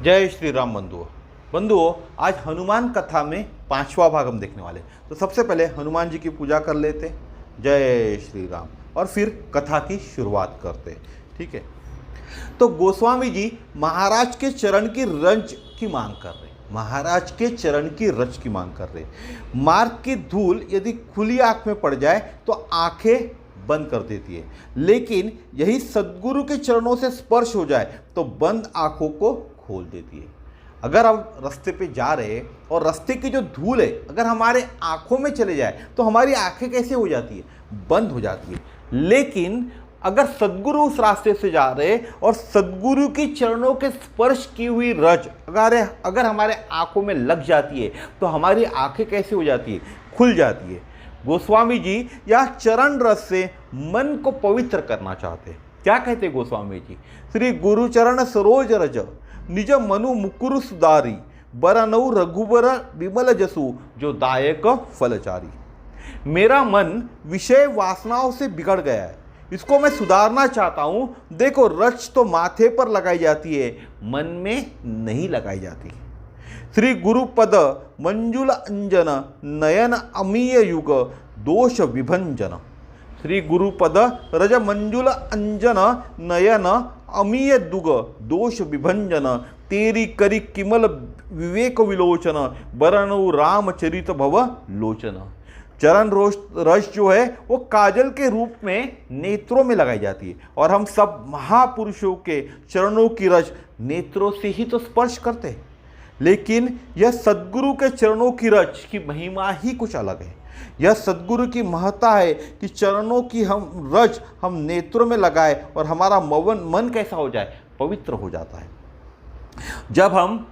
जय श्री राम बंधुओं। बंधुओं, आज हनुमान कथा में 5वां भाग हम देखने वाले। तो सबसे पहले हनुमान जी की पूजा कर लेते, जय श्री राम, और फिर कथा की शुरुआत करते। ठीक है। तो गोस्वामी जी महाराज के चरण की रज की मांग कर रहे, महाराज के चरण की रज की मांग कर रहे। मार्ग की धूल यदि खुली आंख में पड़ जाए तो आंखें बंद कर देती है, लेकिन यही सद्गुरु के चरणों से स्पर्श हो जाए तो बंद आंखों को खोल देती है। अगर हम रास्ते पे जा रहे हैं और रास्ते की जो धूल है अगर हमारे आंखों में चले जाए तो हमारी आंखें कैसे हो जाती है? बंद हो जाती है। लेकिन अगर सद्गुरु उस रास्ते से जा रहे और सद्गुरु की चरणों के स्पर्श की हुई रज अगर हमारे आंखों में लग जाती है तो हमारी आंखें कैसे हो जाती है? खुल जाती है। गोस्वामी जी यह चरण रस से मन को पवित्र करना चाहते हैं। क्या कहते गोस्वामी जी? श्री गुरु चरण सरोज रज निज मनु मुकुरु सुधारी बरनऊ रघुबर विमल जसु जो दायक फलचारी। मेरा मन विषय वासनाओं से बिगड़ गया है, इसको मैं सुधारना चाहता हूं। देखो, रच तो माथे पर लगाई जाती है, मन में नहीं लगाई जाती। श्री गुरुपद मंजुल अंजन नयन अमीय युग दोष विभंजन। श्री गुरुपद रज मंजुल अंजन नयन अमीय दुग दोष विभंजन। तेरी करी किमल विवेक विलोचन बरनु रामचरित भव लोचन। चरण रस जो है वो काजल के रूप में नेत्रों में लगाई जाती है, और हम सब महापुरुषों के चरणों की रस नेत्रों से ही तो स्पर्श करते हैं। लेकिन यह सद्गुरु के चरणों की रज की महिमा ही कुछ अलग है। यह सद्गुरु की महत्ता है कि चरणों की हम रज हम नेत्रों में लगाए और हमारा मन कैसा हो जाए? पवित्र हो जाता है। जब हम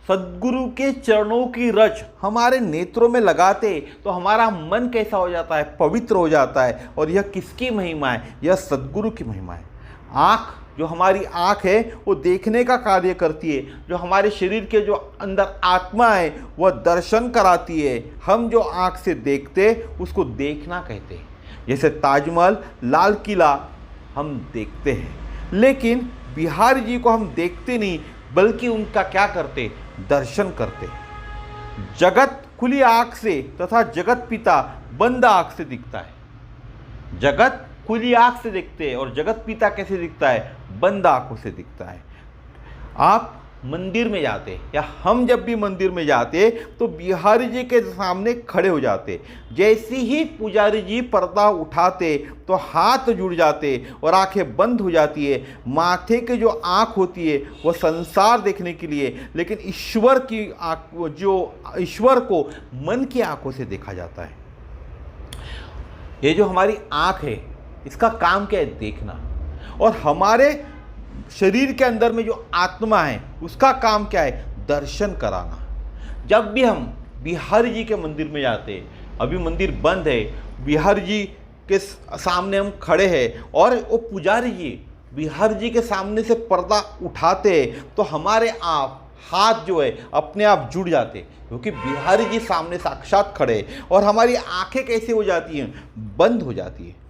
सद्गुरु के चरणों की रज हमारे नेत्रों में लगाते तो हमारा मन कैसा हो जाता है? पवित्र हो जाता है। और यह किसकी महिमा है? यह सद्गुरु की महिमा है। आँख, जो हमारी आँख है वो देखने का कार्य करती है। जो हमारे शरीर के जो अंदर आत्मा है वह दर्शन कराती है। हम जो आँख से देखते उसको देखना कहते हैं। जैसे ताजमहल, लाल किला हम देखते हैं, लेकिन बिहारी जी को हम देखते नहीं, बल्कि उनका क्या करते? दर्शन करते। जगत खुली आँख से तथा जगत पिता बंद आँख से दिखता है। जगत खुली आंख से दिखते हैं और जगत पिता कैसे दिखता है? बंद आंखों से दिखता है। आप मंदिर में जाते या हम जब भी मंदिर में जाते तो बिहारी जी के सामने खड़े हो जाते। जैसे ही पुजारी जी पर्दा उठाते तो हाथ जुड़ जाते और आंखें बंद हो जाती है। माथे की जो आंख होती है वह संसार देखने के लिए, लेकिन ईश्वर की आंख, जो ईश्वर को मन की आंखों से देखा जाता है। ये जो हमारी आंख है इसका काम क्या है? देखना। और हमारे शरीर के अंदर में जो आत्मा है उसका काम क्या है? दर्शन कराना। जब भी हम बिहारी जी के मंदिर में जाते, अभी मंदिर बंद है, बिहारी जी के सामने हम खड़े हैं और वो पुजारी जी बिहारी जी के सामने से पर्दा उठाते तो हमारे आप हाथ जो है अपने आप जुड़ जाते, क्योंकि बिहारी जी सामने साक्षात खड़े। और हमारी आंखें कैसे हो जाती हैं? बंद हो जाती है।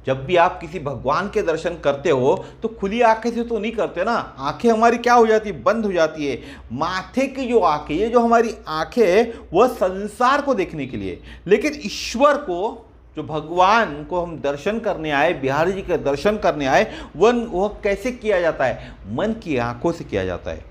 जब भी आप किसी भगवान के दर्शन करते हो तो खुली आंखें से तो नहीं करते ना, आंखें हमारी क्या हो जाती है? बंद हो जाती है। माथे की जो आंखें, ये जो हमारी आंखें है वह संसार को देखने के लिए, लेकिन ईश्वर को, जो भगवान को हम दर्शन करने आए, बिहारी जी के दर्शन करने आए, वह कैसे किया जाता है? मन की आंखों से किया जाता है।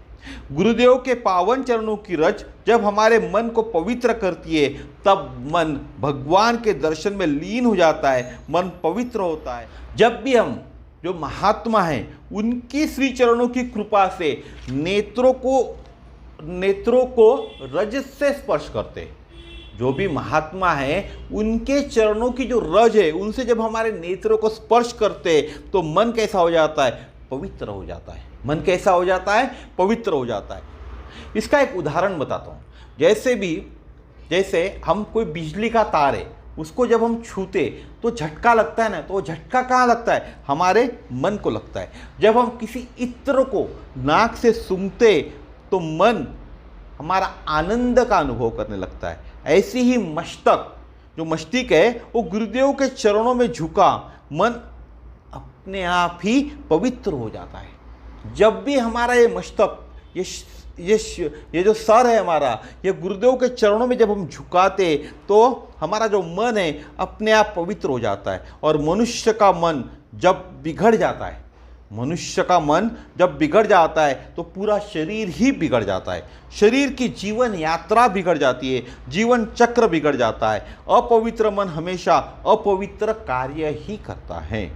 गुरुदेव के पावन चरणों की रज जब हमारे मन को पवित्र करती है तब मन भगवान के दर्शन में लीन हो जाता है, मन पवित्र होता है। जब भी हम जो महात्मा हैं उनकी श्री चरणों की कृपा से नेत्रों को रज से स्पर्श करते, जो भी महात्मा हैं उनके चरणों की जो रज है उनसे जब हमारे नेत्रों को स्पर्श करते तो मन कैसा हो जाता है? पवित्र हो जाता है। मन कैसा हो जाता है? पवित्र हो जाता है। इसका एक उदाहरण बताता हूँ। जैसे हम कोई बिजली का तार है, उसको जब हम छूते तो झटका लगता है ना, तो वो झटका कहाँ लगता है? हमारे मन को लगता है। जब हम किसी इत्र को नाक से सूंघते तो मन हमारा आनंद का अनुभव करने लगता है। ऐसी ही मस्तक, जो मस्तिष्क है वो गुरुदेव के चरणों में झुका, मन अपने आप ही पवित्र हो जाता है। जब भी हमारा ये मस्तक ये जो सर है हमारा, ये गुरुदेव के चरणों में जब हम झुकाते तो हमारा जो मन है अपने आप पवित्र हो जाता है। और मनुष्य का मन जब बिगड़ जाता है, मनुष्य का मन जब बिगड़ जाता है तो पूरा शरीर ही बिगड़ जाता है। शरीर की जीवन यात्रा बिगड़ जाती है, जीवन चक्र बिगड़ जाता है। अपवित्र मन हमेशा अपवित्र कार्य ही करता है।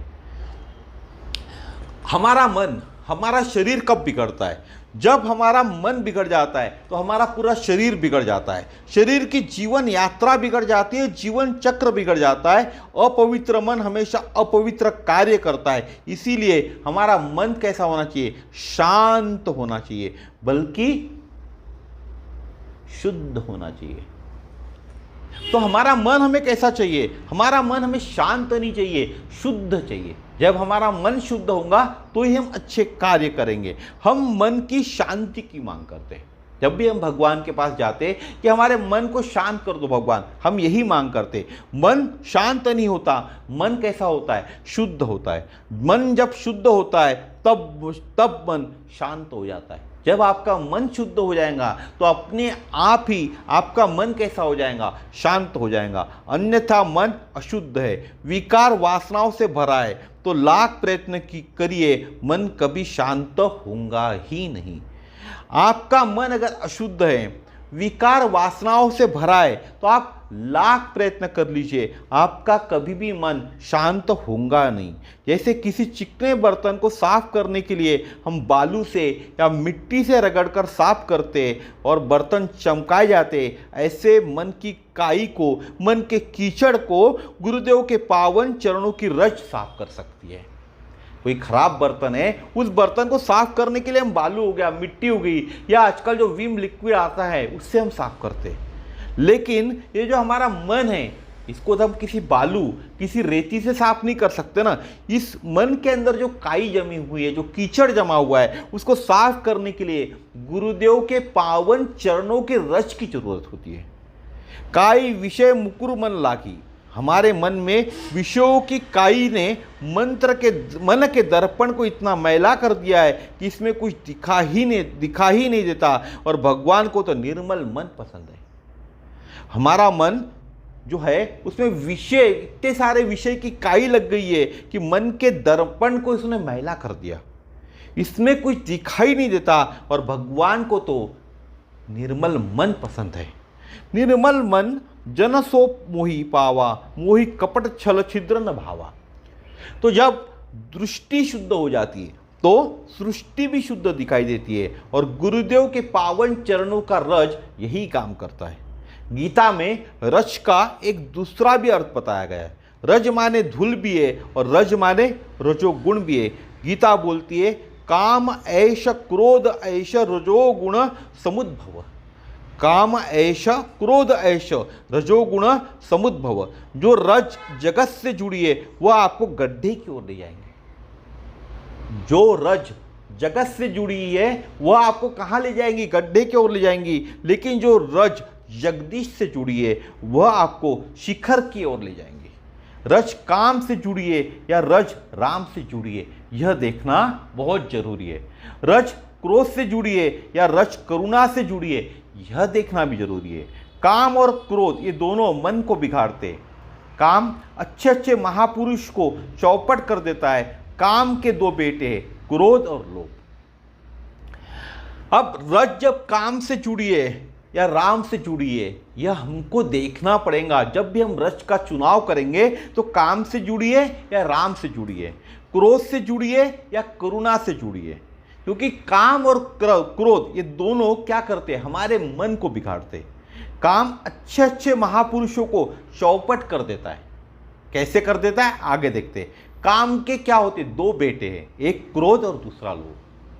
हमारा मन, हमारा शरीर कब बिगड़ता है? जब हमारा मन बिगड़ जाता है तो हमारा पूरा शरीर बिगड़ जाता है। शरीर की जीवन यात्रा बिगड़ जाती है, जीवन चक्र बिगड़ जाता है। अपवित्र मन हमेशा अपवित्र कार्य करता है। इसीलिए हमारा मन कैसा होना चाहिए? शांत होना चाहिए, बल्कि शुद्ध होना चाहिए। तो हमारा मन हमें कैसा चाहिए? हमारा मन हमें शांत नहीं चाहिए, शुद्ध चाहिए। जब हमारा मन शुद्ध होगा तो ही हम अच्छे कार्य करेंगे। हम मन की शांति की मांग करते हैं। जब भी हम भगवान के पास जाते कि हमारे मन को शांत कर दो भगवान, हम यही मांग करते। मन शांत नहीं होता, मन कैसा होता है? शुद्ध होता है। मन जब शुद्ध होता है तब मन शांत हो जाता है। जब आपका मन शुद्ध हो जाएगा तो अपने आप ही आपका मन कैसा हो जाएगा? शांत हो जाएगा। अन्यथा मन अशुद्ध है, विकार वासनाओं से भरा है, तो लाख प्रयत्न करिए, मन कभी शांत होगा ही नहीं। आपका मन अगर अशुद्ध है, विकार वासनाओं से भरा है, तो आप लाख प्रयत्न कर लीजिए, आपका कभी भी मन शांत होगा नहीं। जैसे किसी चिकने बर्तन को साफ करने के लिए हम बालू से या मिट्टी से रगड़कर साफ करते और बर्तन चमकाए जाते, ऐसे मन की काई को, मन के कीचड़ को गुरुदेव के पावन चरणों की रज साफ कर सकती है। कोई खराब बर्तन है, उस बर्तन को साफ करने के लिए हम बालू हो गया, मिट्टी हो गई, या आजकल जो विम लिक्विड आता है उससे हम साफ करते हैं। लेकिन ये जो हमारा मन है, इसको तो हम किसी बालू, किसी रेती से साफ नहीं कर सकते ना। इस मन के अंदर जो काई जमी हुई है, जो कीचड़ जमा हुआ है, उसको साफ करने के लिए गुरुदेव के पावन चरणों के रज की जरूरत होती है। काई विषय मुकुर मन लागी, हमारे मन में विषयों की काई ने मन के दर्पण को इतना मैला कर दिया है कि इसमें कुछ दिखा ही नहीं देता। और भगवान को तो निर्मल मन पसंद है। हमारा मन जो है उसमें विषय, इतने सारे विषय की काई लग गई है कि मन के दर्पण को इसने मैला कर दिया, इसमें कुछ दिखाई नहीं देता। और भगवान को तो निर्मल मन पसंद है। निर्मल मन जन सो मोहि पावा, मोहि कपट छल छिद्र न भावा। तो जब दृष्टि शुद्ध हो जाती है तो सृष्टि भी शुद्ध दिखाई देती है। और गुरुदेव के पावन चरणों का रज यही काम करता है। गीता में रज का एक दूसरा भी अर्थ बताया गया है। रज माने धूल भी है और रज माने रजोगुण भी है। गीता बोलती है, काम ऐश क्रोध ऐश रजोगुण समुद्भव। काम ऐश क्रोध ऐश रजोगुण समुद्भव। जो रज जगत से जुड़ी है वह आपको गड्ढे की ओर ले जाएंगे। जो रज जगत से जुड़ी है वह आपको कहाँ ले जाएंगी? गड्ढे की ओर ले जाएंगी। लेकिन जो रज जगदीश से जुड़ी है वह आपको शिखर की ओर ले जाएंगे। रज काम से जुड़ी है या रज राम से जुड़ी है, यह देखना बहुत जरूरी है। रज क्रोध से जुड़ी है या रज करुणा से जुड़ी है, यह देखना भी जरूरी है। काम और क्रोध ये दोनों मन को बिगाड़ते हैं। काम अच्छे अच्छे महापुरुष को चौपट कर देता है। काम के दो बेटे हैं, क्रोध और लोभ। अब रज जब काम से जुड़ी है या राम से जुड़ी है, यह हमको देखना पड़ेगा। जब भी हम रज का चुनाव करेंगे तो काम से जुड़ी है या राम से जुड़ी है, क्रोध से जुड़ी है या करुणा से जुड़ी है। क्योंकि काम और क्रोध ये दोनों क्या करते हैं? हमारे मन को बिगाड़ते हैं। काम अच्छे अच्छे महापुरुषों को चौपट कर देता है। कैसे कर देता है? आगे देखते हैं। काम के क्या होते? दो बेटे हैं, एक क्रोध और दूसरा लोभ।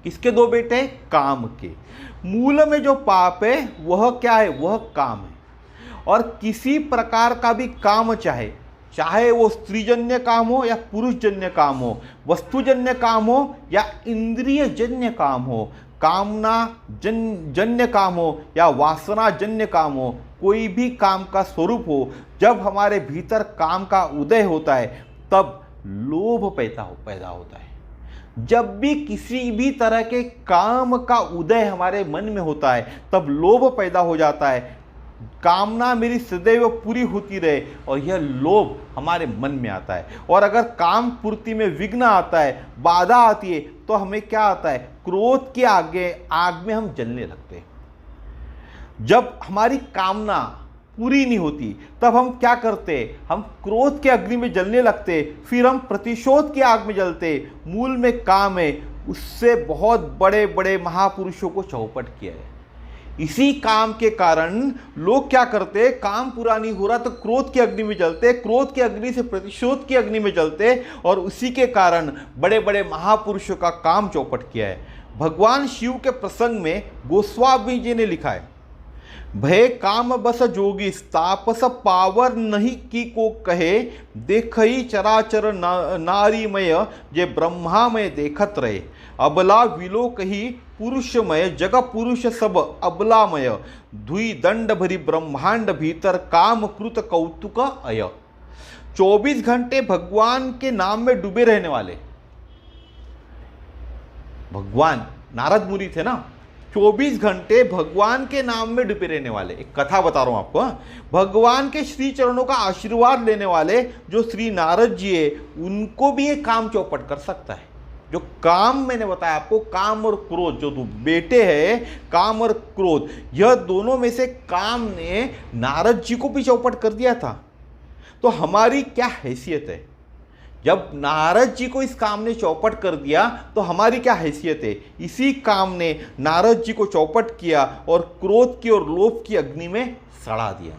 किसके दो बेटे हैं? काम के। मूल में जो पाप है वह क्या है? वह काम है। और किसी प्रकार का भी काम चाहे वो स्त्रीजन्य काम हो या पुरुषजन्य काम हो, वस्तुजन्य काम हो या इंद्रिय जन्य काम हो, कामना जन्य काम हो या वासना जन्य काम हो, कोई भी काम का स्वरूप हो, जब हमारे भीतर काम का उदय होता है तब लोभ पैदा होता है। जब भी किसी भी तरह के काम का उदय हमारे मन में होता है तब लोभ पैदा हो जाता है। कामना मेरी सदैव पूरी होती रहे, और यह लोभ हमारे मन में आता है। और अगर काम पूर्ति में विघ्न आता है, बाधा आती है, तो हमें क्या आता है? क्रोध के आग में हम जलने लगते हैं। जब हमारी कामना पूरी नहीं होती तब हम क्या करते? हम क्रोध के अग्नि में जलने लगते, फिर हम प्रतिशोध की आग में जलते। मूल में काम है, उससे बहुत बड़े बड़े महापुरुषों को चौपट किया है। इसी काम के कारण लोग क्या करते? काम पूरा नहीं हो रहा तो क्रोध की अग्नि में जलते, क्रोध की अग्नि से प्रतिशोध की अग्नि में जलते, और उसी के कारण बड़े बड़े महापुरुषों का काम चौपट किया है। भगवान शिव के प्रसंग में गोस्वामी जी ने लिखा है, भय काम बस जोगी तापस पावर नहीं की को कहे, देखई चराचर नारीमय जे ब्रह्मामय देखत रहे, अबला विलो कही पुरुषमय जग पुरुष सब अबलामय, धुई दंड भरी ब्रह्मांड भीतर काम कृत कौतुक अय। 24 घंटे भगवान के नाम में डूबे रहने वाले भगवान नारद मुनि थे ना, 24 घंटे भगवान के नाम में डूबे रहने वाले। एक कथा बता रहा हूं आपको। भगवान के श्री चरणों का आशीर्वाद लेने वाले जो श्री नारद जी है, उनको भी ये काम चौपट कर सकता है। जो काम मैंने बताया आपको, काम और क्रोध, जो दो बेटे हैं काम और क्रोध, यह दोनों में से काम ने नारद जी को भी चौपट कर दिया था। तो हमारी क्या हैसियत है? जब नारद जी को इस काम ने चौपट कर दिया तो हमारी क्या हैसियत है? इसी काम ने नारद जी को चौपट किया और क्रोध की और लोभ की अग्नि में सड़ा दिया।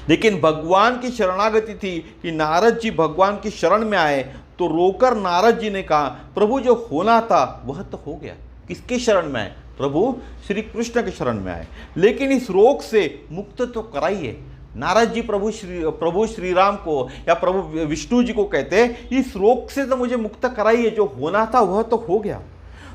लेकिन भगवान की शरणागति थी कि नारद जी भगवान की शरण में आए, तो रोकर नारद जी ने कहा, प्रभु जो होना था वह तो हो गया। किसके शरण में आए? प्रभु श्री कृष्ण के शरण में आए, लेकिन इस रोग से मुक्त तो कराइए। नारद जी प्रभु श्री राम को या प्रभु विष्णु जी को कहते, इस रोग से तो मुझे मुक्त कराइए, जो होना था वह तो हो गया।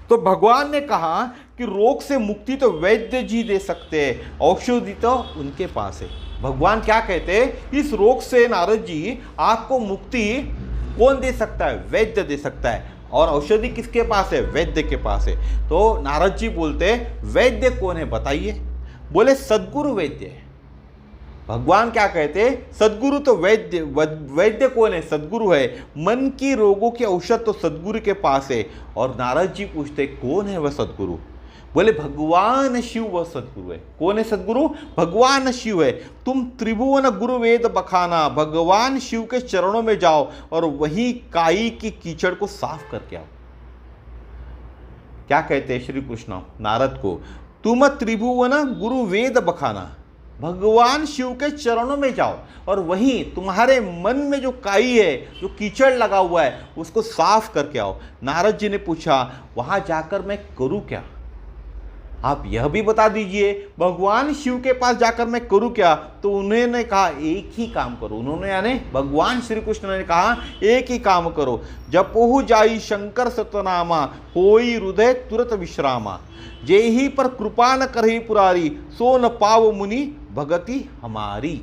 तो भगवान ने कहा कि रोग से मुक्ति तो वैद्य जी दे सकते हैं, औषधि तो उनके पास है। भगवान क्या कहते हैं? इस रोग से नारद जी आपको मुक्ति कौन दे सकता है? वैद्य दे सकता है। और औषधि किसके पास है? वैद्य के पास है। तो नारद जी बोलते वैद्य कौन है बताइए? बोले सद्गुरु वैद्य है। भगवान क्या कहते? सद्गुरु तो वैद्य। वैद्य कौन है? सद्गुरु है। मन की रोगों के औषध तो सद्गुरु के पास है। और नारद जी पूछते कौन है वह सद्गुरु? बोले भगवान शिव वह सद्गुरु है। कौन है सद्गुरु? भगवान शिव है। तुम त्रिभुवन गुरु वेद बखाना, भगवान शिव के चरणों में जाओ और वही काई की कीचड़ को साफ करके आओ। क्या कहते हैं श्री कृष्ण नारद को? तुम त्रिभुवन गुरु वेद बखाना, भगवान शिव के चरणों में जाओ और वहीं तुम्हारे मन में जो काई है, जो कीचड़ लगा हुआ है, उसको साफ करके आओ। नारद जी ने पूछा वहां जाकर मैं करूं क्या? आप यह भी बता दीजिए, भगवान शिव के पास जाकर मैं करूं क्या? तो उन्होंने कहा एक ही काम करो। उन्होंने यानी भगवान श्री कृष्ण ने कहा एक ही काम करो, जपोहु जाई शंकर सतनामा, होई हृदय तुरत विश्रामा, जेहि पर कृपा न करहि पुरारी, सो न पाव मुनि भगति हमारी।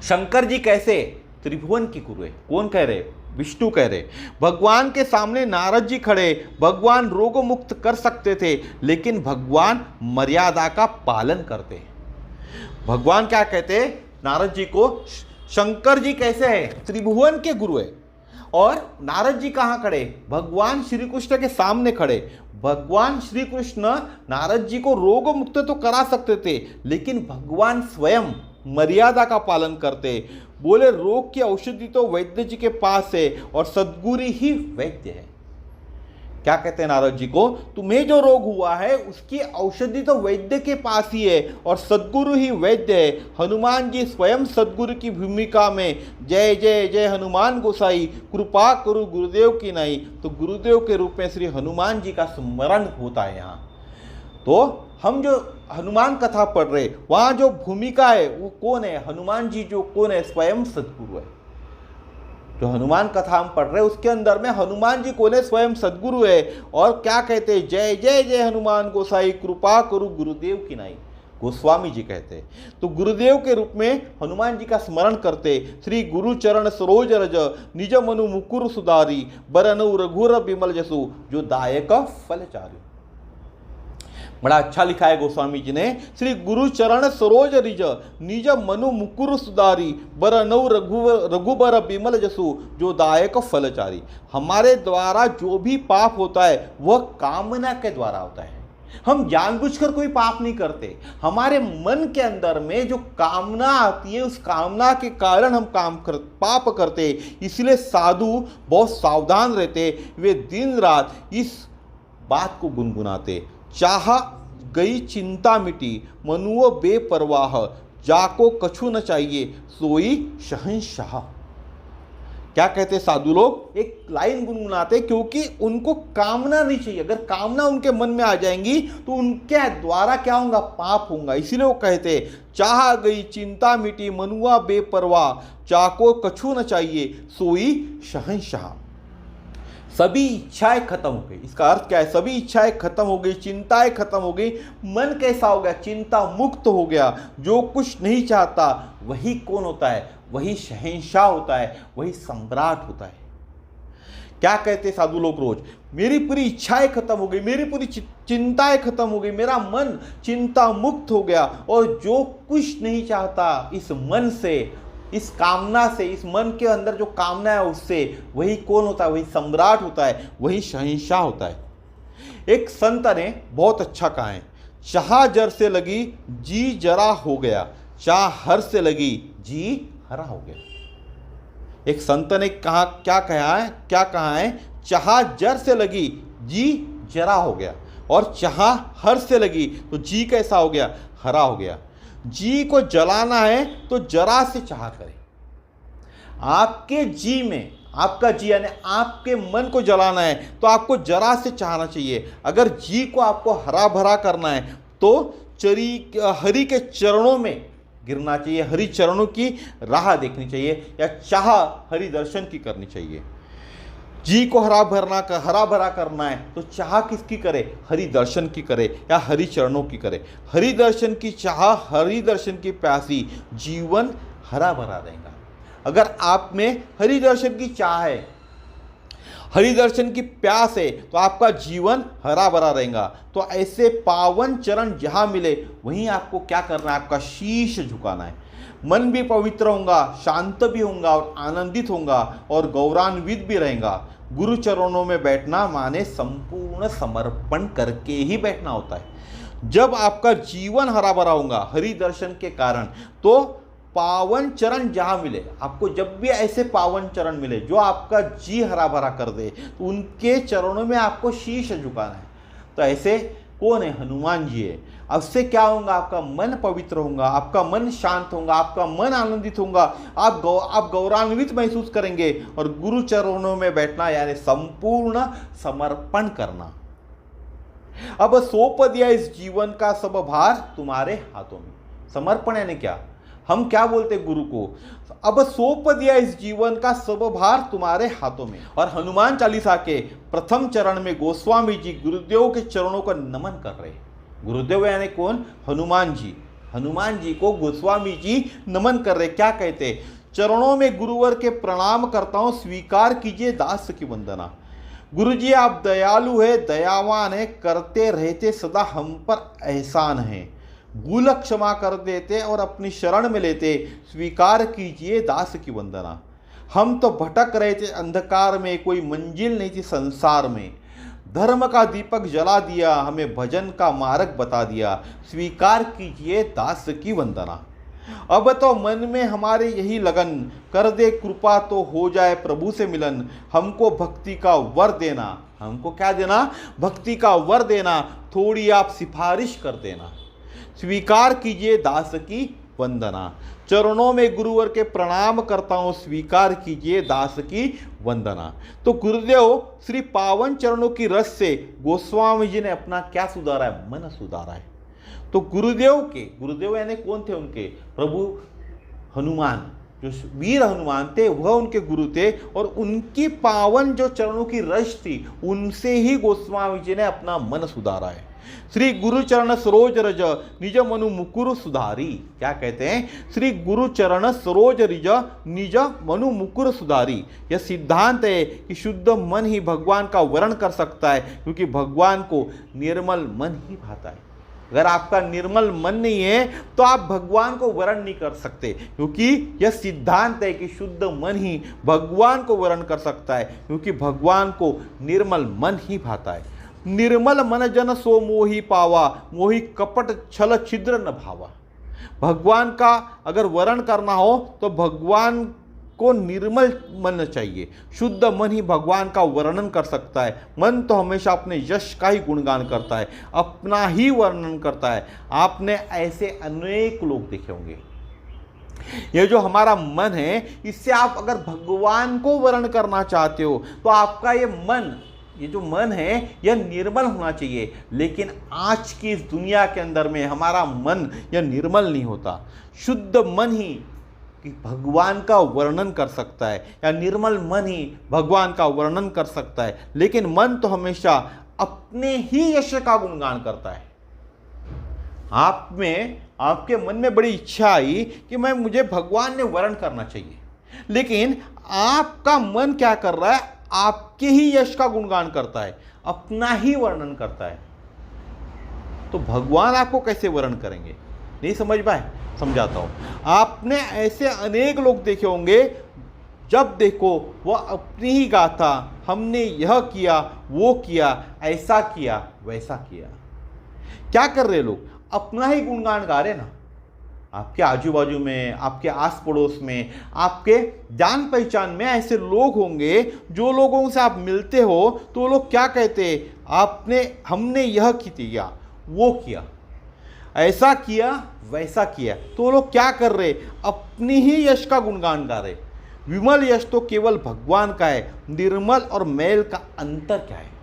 शंकर जी कैसे? त्रिभुवन की गुरु है। कौन कह रहे? विष्णु कह रहे। भगवान के सामने नारद जी खड़े। भगवान रोग मुक्त कर सकते थे, लेकिन भगवान मर्यादा का पालन करते। भगवान क्या कहते? नारद जी को शंकर जी कैसे है? त्रिभुवन के गुरु है। और नारद जी कहाँ खड़े? भगवान श्री कृष्ण के सामने खड़े। भगवान श्री कृष्ण नारद जी को रोग मुक्त तो करा सकते थे, लेकिन भगवान स्वयं मर्यादा का पालन करते। बोले रोग की औषधि तो वैद्य जी के पास है और सद्गुरु ही वैद्य है। क्या कहते हैं नारद जी को? तुम्हें जो रोग हुआ है उसकी औषधि तो वैद्य के पास ही है और सद्गुरु ही वैद्य है। हनुमान जी स्वयं सद्गुरु की भूमिका में जय जय जय हनुमान गोसाई, कृपा करो गुरुदेव की नहीं। तो गुरुदेव के रूप में श्री हनुमान जी का स्मरण होता है यहाँ। तो हम जो हनुमान कथा पढ़ रहे, वहाँ जो भूमिका है वो कौन है? हनुमान जी जो कौन है? स्वयं सद्गुरु है। जो हनुमान कथा हम पढ़ रहे हैं उसके अंदर में हनुमान जी कौन है? स्वयं सद्गुरु है। और क्या कहते हैं? जय जय जय हनुमान गोसाई, कृपा करो गुरुदेव की नाई। गोस्वामी जी कहते हैं। तो गुरुदेव के रूप में हनुमान जी का स्मरण करते, श्री गुरु चरण सरोज रज निज मनु मुकुर सुधारी बरनु रघुर बिमल जसु जो दायक फल चारु। बड़ा अच्छा लिखा है गोस्वामी जी ने, श्री गुरु चरण सरोज रिज निज मनु मुकुर सुधारी बरनऊ रघुबर बिमल जसु जो दायक फलचारी। हमारे द्वारा जो भी पाप होता है वह कामना के द्वारा होता है। हम जानबूझकर कोई पाप नहीं करते, हमारे मन के अंदर में जो कामना आती है उस कामना के कारण हम पाप करते। इसलिए साधु बहुत सावधान रहते, वे दिन रात इस बात को गुनगुनाते, चाह गई चिंता मिटी मनुओ बेपरवाह जाको कछु न चाहिए सोई शहंशाह। क्या कहते साधु लोग, एक लाइन गुनगुनाते क्योंकि उनको कामना नहीं चाहिए। अगर कामना उनके मन में आ जाएंगी तो उनके द्वारा क्या होगा, पाप होगा। इसीलिए वो कहते, चाह गई चिंता मिटी मनुआ बेपरवाह जाको कछु न चाहिए सोई शहंशाह। सभी इच्छाएं खत्म हो गई। इसका अर्थ क्या है, सभी इच्छाएं खत्म हो गई, चिंताएं खत्म हो गई, मन कैसा हो गया, चिंता मुक्त हो गया। जो कुछ नहीं चाहता वही कौन होता है, वही शहंशाह होता है, वही सम्राट होता है। क्या कहते साधु लोग रोज, मेरी पूरी इच्छाएं खत्म हो गई, मेरी पूरी चिंताएं खत्म हो गई, मेरा मन चिंता मुक्त हो गया। और जो कुछ नहीं चाहता इस मन से, इस कामना से, इस मन के अंदर जो कामना है उससे, वही कौन होता है, वही सम्राट होता है, वही शहंशाह होता है। एक संत ने बहुत अच्छा कहा है, चाह जर से लगी जी जरा हो गया, चाह हर से लगी जी हरा हो गया। एक संत ने कहा, क्या कहा है, चाह जर से लगी जी जरा हो गया, और चाह हर से लगी तो जी कैसा हो गया, हरा हो गया। जी को जलाना है तो जरा से चाह करें। आपके जी में, आपका जी यानी आपके मन को जलाना है तो आपको जरा से चाहना चाहिए। अगर जी को आपको हरा भरा करना है तो हरि के चरणों में गिरना चाहिए, हरि चरणों की राह देखनी चाहिए, या चाह हरि दर्शन की करनी चाहिए। जी को हरा भरा करना है तो चाह किसकी करे, हरि दर्शन की करे या हरि चरणों की करे। हरि दर्शन की चाह, हरि दर्शन की प्यासी, जीवन हरा भरा रहेगा। अगर आप में हरि दर्शन की चाह है, हरि दर्शन की प्यास है तो आपका जीवन हरा भरा रहेगा। तो ऐसे पावन चरण जहां मिले वहीं आपको क्या करना है, आपका शीश झुकाना है। मन भी पवित्र होगा, शांत भी होगा और आनंदित होगा और गौरवान्वित भी रहेगा। गुरु चरणों में बैठना माने संपूर्ण समर्पण करके ही बैठना होता है। जब आपका जीवन हरा भरा होगा हरि दर्शन के कारण, तो पावन चरण जहां मिले आपको, जब भी ऐसे पावन चरण मिले जो आपका जी हरा भरा कर दे, तो उनके चरणों में आपको शीश झुकाना है। तो ऐसे कौन है, हनुमान जी है। अब से क्या होगा, आपका मन पवित्र होगा, आपका मन शांत होगा, आपका मन आनंदित होगा, आप गौरवान्वित महसूस करेंगे। और गुरु चरणों में बैठना यानी संपूर्ण समर्पण करना। अब सौंप दिया इस जीवन का सब भार तुम्हारे हाथों में। समर्पण यानी क्या, हम क्या बोलते गुरु को, अब सौंप दिया इस जीवन का सब भार तुम्हारे हाथों में। और हनुमान चालीसा के प्रथम चरण में गोस्वामी जी गुरुदेव के चरणों को नमन कर रहे हैं। गुरुदेव यानी कौन, हनुमान जी। हनुमान जी को गोस्वामी जी नमन कर रहे। क्या कहते, चरणों में गुरुवर के प्रणाम करता हूं, स्वीकार कीजिए दास की वंदना। गुरु जी आप दयालु है, दयावान है, करते रहते सदा हम पर एहसान है। भूल क्षमा कर देते और अपनी शरण में लेते, स्वीकार कीजिए दास की वंदना। हम तो भटक रहे थे अंधकार में, कोई मंजिल नहीं थी संसार में। धर्म का दीपक जला दिया, हमें भजन का मार्ग बता दिया, स्वीकार कीजिए दास की वंदना। अब तो मन में हमारे यही लगन, कर दे कृपा तो हो जाए प्रभु से मिलन। हमको भक्ति का वर देना, हमको क्या देना, भक्ति का वर देना, थोड़ी आप सिफारिश कर देना। स्वीकार कीजिए दास की वंदना। चरणों में गुरुवर के प्रणाम करता हूं, स्वीकार कीजिए दास की वंदना। तो गुरुदेव श्री पावन चरणों की रस से गोस्वामी जी ने अपना क्या सुधारा है, मन सुधारा है। तो गुरुदेव यानी कौन थे उनके, प्रभु हनुमान। जो वीर हनुमान थे वह उनके गुरु थे, और उनकी पावन जो चरणों की रज थी उनसे ही गोस्वामी जी ने अपना मन सुधारा है। श्री गुरु चरण सरोज रज निज मनु मुकुर सुधारी। क्या कहते हैं? श्री गुरु चरण सरोज रिज निज मनु मुकुर सुधारी। यह सिद्धांत है कि शुद्ध मन ही भगवान का वर्ण कर सकता है, क्योंकि भगवान को निर्मल मन ही भाता है। अगर आपका निर्मल मन नहीं है तो आप भगवान को वर्ण नहीं कर सकते, क्योंकि यह सिद्धांत है कि शुद्ध मन ही भगवान को वर्ण कर सकता है, क्योंकि भगवान को निर्मल मन ही भाता है। निर्मल मन जन सो मोहि पावा, मोहि कपट छल छिद्र न भावा। भगवान का अगर वर्ण करना हो तो भगवान को निर्मल मन चाहिए। शुद्ध मन ही भगवान का वर्णन कर सकता है। मन तो हमेशा अपने यश का ही गुणगान करता है, अपना ही वर्णन करता है। आपने ऐसे अनेक लोग देखे होंगे। ये जो हमारा मन है, इससे आप अगर भगवान को वर्ण करना चाहते हो तो आपका ये जो मन है यह निर्मल होना चाहिए। लेकिन आज की इस दुनिया के अंदर में हमारा मन यह निर्मल नहीं होता। शुद्ध मन ही कि भगवान का वर्णन कर सकता है, या निर्मल मन ही भगवान का वर्णन कर सकता है। लेकिन मन तो हमेशा अपने ही यश का गुणगान करता है। आपके मन में बड़ी इच्छा आई कि मुझे भगवान ने वर्ण करना चाहिए, लेकिन आपका मन क्या कर रहा है? आपके ही यश का गुणगान करता है, अपना ही वर्णन करता है। तो भगवान आपको कैसे वर्ण करेंगे? नहीं समझ पाए? समझाता हूं। आपने ऐसे अनेक लोग देखे होंगे, जब देखो वह अपनी ही गाथा, हमने यह किया, वो किया, ऐसा किया, वैसा किया। क्या कर रहे लोग? अपना ही गुणगान गा रहे ना। आपके आजू बाजू में, आपके आस पड़ोस में, आपके जान पहचान में ऐसे लोग होंगे, जो लोगों से आप मिलते हो तो वो लोग क्या कहते? हमने यह किया, वो किया, ऐसा किया, वैसा किया। तो वो लोग क्या कर रहे? अपनी ही यश का गुणगान गा रहे। विमल यश तो केवल भगवान का है। निर्मल और मैल का अंतर क्या है?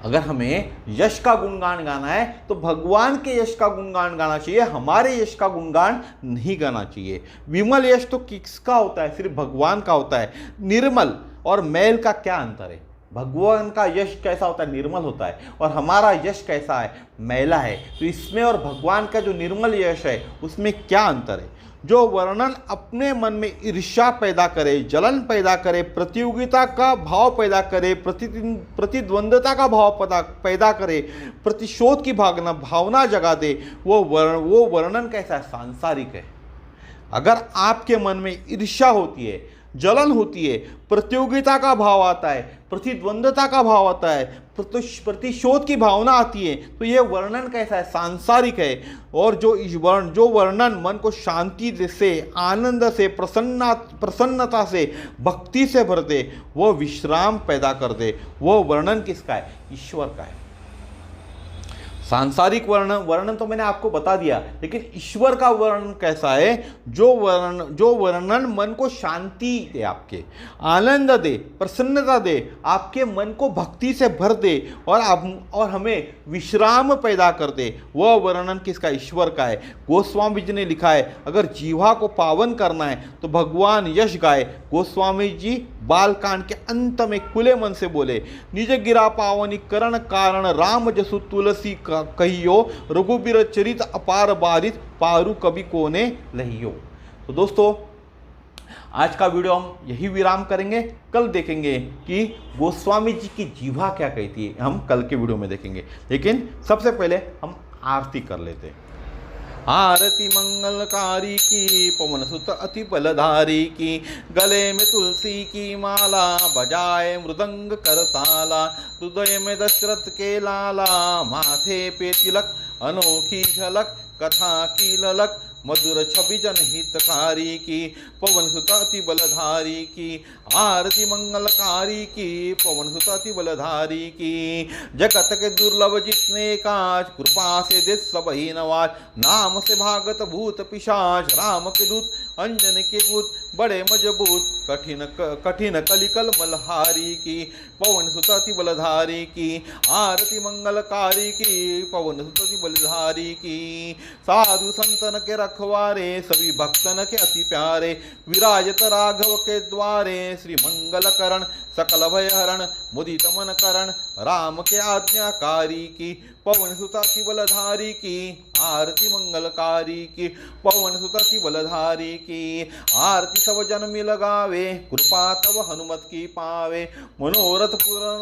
अगर हमें यश का गुणगान गाना है तो भगवान के यश का गुणगान गाना चाहिए, हमारे यश का गुणगान नहीं गाना चाहिए। विमल यश तो किसका होता है? सिर्फ भगवान का होता है। निर्मल और मैल का क्या अंतर है? भगवान का यश कैसा होता है? निर्मल होता है। और हमारा यश कैसा है? मैला है। तो इसमें और भगवान का जो निर्मल यश है उसमें क्या अंतर है? जो वर्णन अपने मन में ईर्ष्या पैदा करे, जलन पैदा करे, प्रतियोगिता का भाव पैदा करे, प्रतिद्वंदता का भाव पैदा करे, प्रतिशोध की भावना जगा दे, वो वर्णन कैसा है? सांसारिक है। अगर आपके मन में ईर्ष्या होती है, जलन होती है, प्रतियोगिता का भाव आता है, प्रतिद्वंदता का भाव आता है, प्रतिशोध की भावना आती है, तो यह वर्णन कैसा है? सांसारिक है। और जो वर्णन मन को शांति से, आनंद से, प्रसन्नता से, भक्ति से भर दे, वह विश्राम पैदा कर दे, वह वर्णन किसका है? ईश्वर का है। सांसारिक वर्णन तो मैंने आपको बता दिया, लेकिन ईश्वर का वर्णन कैसा है? जो वर्णन मन को शांति दे, आपके आनंद दे, प्रसन्नता दे, आपके मन को भक्ति से भर दे और हमें विश्राम पैदा कर दे, वह वर्णन किसका? ईश्वर का है। गोस्वामी जी ने लिखा है, अगर जीवा को पावन करना है तो भगवान यश गाए। गोस्वामी जी बालकांड के अंत में खुले मन से बोले, निज गिरा पावनी करण कारण राम जसु तुलसी कहियो, रघुबीर चरित अपार बारित पारु कवि कोने लहियो। तो दोस्तों, आज का वीडियो हम यही विराम करेंगे। कल देखेंगे कि गोस्वामी जी की जीवा क्या कहती है, हम कल के वीडियो में देखेंगे। लेकिन सबसे पहले हम आरती कर लेते हैं। आरती मंगलकारी की, पवन सुत अति बलधारी की, गले में तुलसी की माला, बजाए मृदंग करताला, हृदय में दशरथ के लाला, माथे पे तिलक अनोखी झलक, कथा की ललक, मधुर छवि जनहितकारी की, पवन सुत अति बलधारी की। आरती मंगलकारी की, पवन सुत अति बलधारी की। जगत के दुर्लभ जितने काज, कृपा से दे सबहि नवाज, नाम से भागत भूत पिशाच, राम के दूत अंजन के भूत बड़े मजबूत, कठिन कलिकल मलहारी की, पवन सुतति बलधारी की, आरती मंगलकारी की, पवन सुतति बलधारी की। साधु संतन के रखवारे, सभी भक्तन के अति प्यारे, विराजत राघव के द्वारे, श्री मंगल करण सकल भय हरण, मुदित मन करण राम के आज्ञाकारी की, पवन सुतति बलधारी की, आरती मंगलकारी की, पवन सुतति बलधारी की। आरती सब जन मिल गावे, कृपा तब हनुमत की पावे, मनोरथ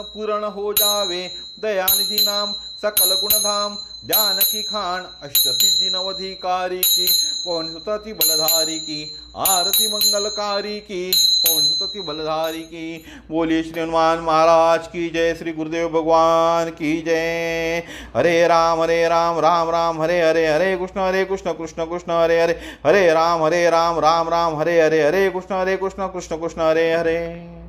पूर्ण हो जावे, दयानिधि नाम सकल गुण धाम, जानकी खान अष्ट सिद्धि नवधिकारी की, पवन सुतति बलधारी की, आरती मंगलकारी की, पवन सुतति बलधारी की। बोलिए श्री हनुमान महाराज की जय, श्री गुरुदेव भगवान की जय। हरे राम राम राम हरे हरे, हरे कृष्ण कृष्ण कृष्ण हरे हरे, हरे राम राम राम हरे हरे, हरे कृष्ण कृष्ण कृष्ण हरे हरे।